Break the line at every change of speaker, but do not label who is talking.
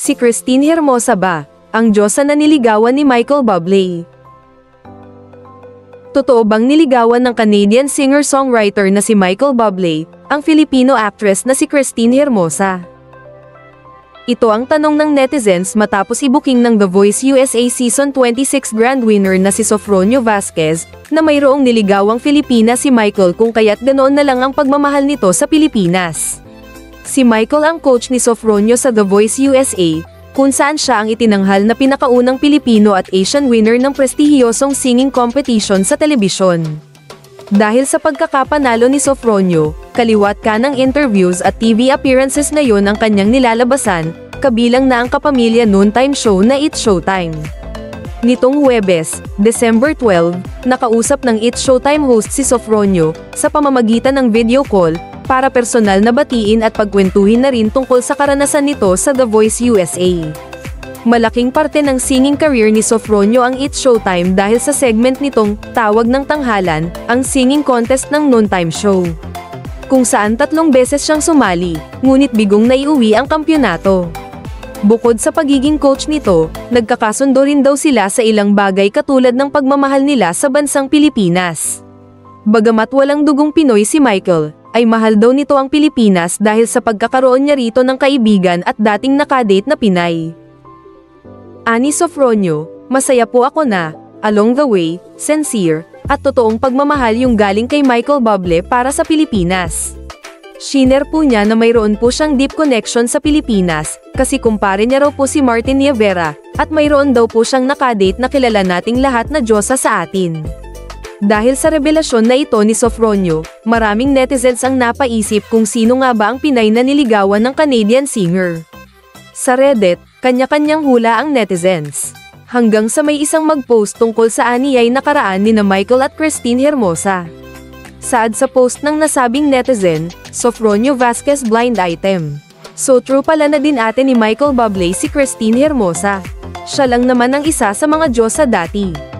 Si Christine Hermosa ba ang diyosa na niligawan ni Michael Bublé? Totoo bang niligawan ng Canadian singer-songwriter na si Michael Bublé ang Filipino actress na si Christine Hermosa? Ito ang tanong ng netizens matapos ibuking ng The Voice USA Season 26 Grand Winner na si Sofronio Vasquez na mayroong niligawang Filipina si Michael kung kaya't ganoon na lang ang pagmamahal nito sa Pilipinas. Si Michael ang coach ni Sofronio sa The Voice USA, kung saan siya ang itinanghal na pinakaunang Pilipino at Asian winner ng prestihiyosong singing competition sa telebisyon. Dahil sa pagkakapanalo ni Sofronio, kaliwat kanang interviews at TV appearances na yon ang kanyang nilalabasan, kabilang na ang kapamilya noontime show na It's Showtime. Nitong Huwebes, December 12, nakausap ng It's Showtime host si Sofronio, sa pamamagitan ng video call, para personal na batiin at pagkwentuhin na rin tungkol sa karanasan nito sa The Voice USA. Malaking parte ng singing career ni Sofronio ang It's Showtime dahil sa segment nitong Tawag ng Tanghalan, ang singing contest ng noontime show, kung saan 3 beses siyang sumali, ngunit bigong naiuwi ang kampyonato. Bukod sa pagiging coach nito, nagkakasundo rin daw sila sa ilang bagay katulad ng pagmamahal nila sa bansang Pilipinas. Bagamat walang dugong Pinoy si Michael, ay mahal daw nito ang Pilipinas dahil sa pagkakaroon niya rito ng kaibigan at dating nakadate na Pinay. Ani Sofronio, masaya po ako na, along the way, sincere, at totoong pagmamahal yung galing kay Michael Bublé para sa Pilipinas. Shiner po niya na mayroon po siyang deep connection sa Pilipinas, kasi kumpare niya raw po si Martin Nievera, at mayroon daw po siyang nakadate na kilala nating lahat na diyosa sa atin. Dahil sa revelasyon na ito ni Sofronio, maraming netizens ang napaisip kung sino nga ba ang Pinay na niligawan ng Canadian singer. Sa Reddit, kanya-kanyang hula ang netizens. Hanggang sa may isang mag-post tungkol sa aniyay nakaraan ni na Michael at Christine Hermosa. Saad sa post ng nasabing netizen, Sofronio Vasquez blind item. So true pala na din ate ni Michael Bublé si Christine Hermosa. Siya lang naman ang isa sa mga diyosa dati.